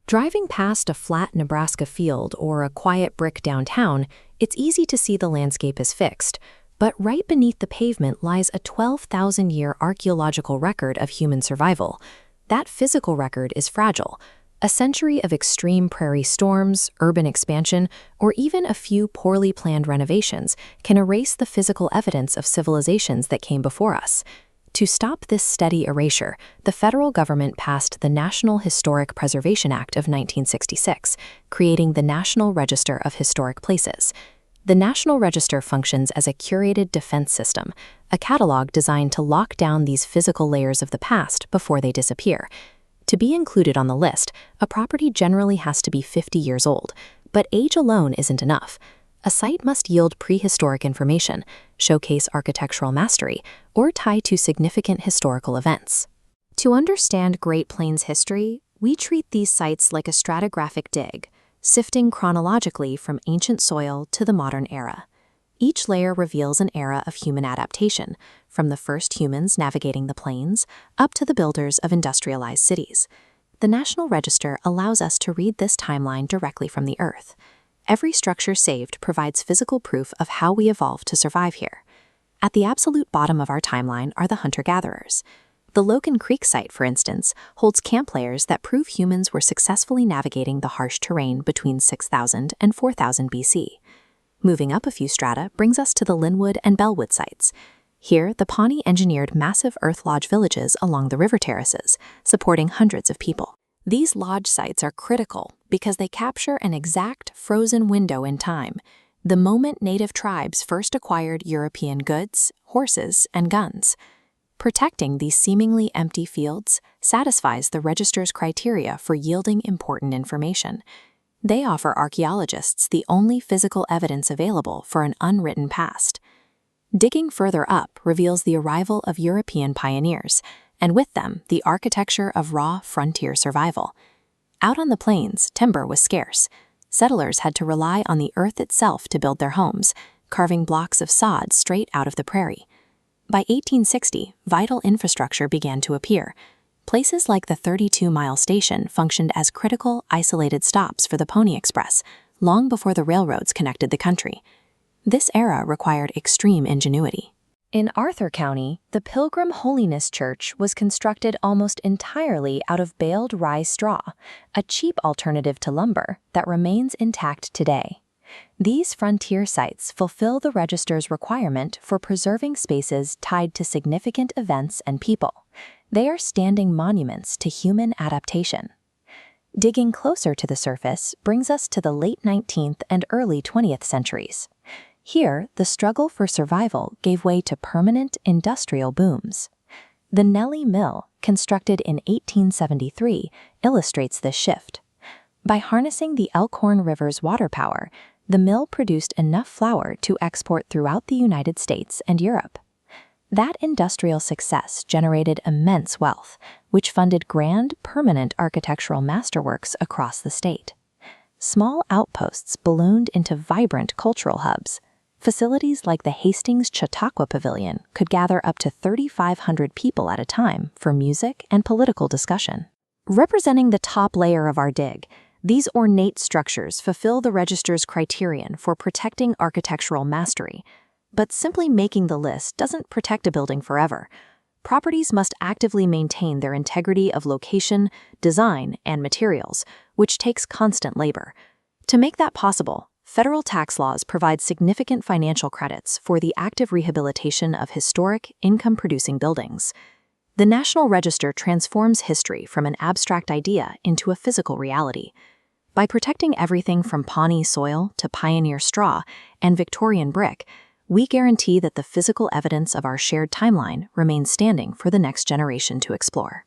Driving past a flat Nebraska field or a quiet brick downtown, it's easy to see the landscape is fixed, but right beneath the pavement lies a 12,000-year archaeological record of human survival. That physical record is fragile. A century of extreme prairie storms, urban expansion, or even a few poorly planned renovations can erase the physical evidence of civilizations that came before us. To stop this steady erasure, the federal government passed the National Historic Preservation Act of 1966, creating the National Register of Historic Places. The National Register functions as a curated defense system, a catalog designed to lock down these physical layers of the past before they disappear. To be included on the list, a property generally has to be 50 years old, but age alone isn't enough. A site must yield prehistoric information, showcase architectural mastery, or tie to significant historical events. To understand Great Plains history, we treat these sites like a stratigraphic dig, sifting chronologically from ancient soil to the modern era. Each layer reveals an era of human adaptation, from the first humans navigating the plains up to the builders of industrialized cities. The National Register allows us to read this timeline directly from the earth. Every structure saved provides physical proof of how we evolved to survive here. At the absolute bottom of our timeline are the hunter-gatherers. The Logan Creek site, for instance, holds camp layers that prove humans were successfully navigating the harsh terrain between 6,000 and 4,000 BC. Moving up a few strata brings us to the Linwood and Bellwood sites. Here, the Pawnee engineered massive earthlodge villages along the river terraces, supporting hundreds of people. These lodge sites are critical because they capture an exact frozen window in time, the moment native tribes first acquired European goods, horses, and guns. Protecting these seemingly empty fields satisfies the register's criteria for yielding important information. They offer archaeologists the only physical evidence available for an unwritten past. Digging further up reveals the arrival of European pioneers, and with them, the architecture of raw frontier survival. Out on the plains, timber was scarce. Settlers had to rely on the earth itself to build their homes, carving blocks of sod straight out of the prairie. By 1860, vital infrastructure began to appear. Places like the 32-mile station functioned as critical, isolated stops for the Pony Express, long before the railroads connected the country. This era required extreme ingenuity. In Arthur County, the Pilgrim Holiness Church was constructed almost entirely out of baled rye straw, a cheap alternative to lumber that remains intact today. These frontier sites fulfill the register's requirement for preserving spaces tied to significant events and people. They are standing monuments to human adaptation. Digging closer to the surface brings us to the late 19th and early 20th centuries. Here, the struggle for survival gave way to permanent industrial booms. The Nellie Mill, constructed in 1873, illustrates this shift. By harnessing the Elkhorn River's water power, the mill produced enough flour to export throughout the United States and Europe. That industrial success generated immense wealth, which funded grand, permanent architectural masterworks across the state. Small outposts ballooned into vibrant cultural hubs. Facilities like the Hastings Chautauqua Pavilion could gather up to 3,500 people at a time for music and political discussion. Representing the top layer of our dig, these ornate structures fulfill the register's criterion for protecting architectural mastery. But simply making the list doesn't protect a building forever. Properties must actively maintain their integrity of location, design, and materials, which takes constant labor. To make that possible, federal tax laws provide significant financial credits for the active rehabilitation of historic, income-producing buildings. The National Register transforms history from an abstract idea into a physical reality. By protecting everything from Pawnee soil to pioneer straw and Victorian brick, we guarantee that the physical evidence of our shared timeline remains standing for the next generation to explore.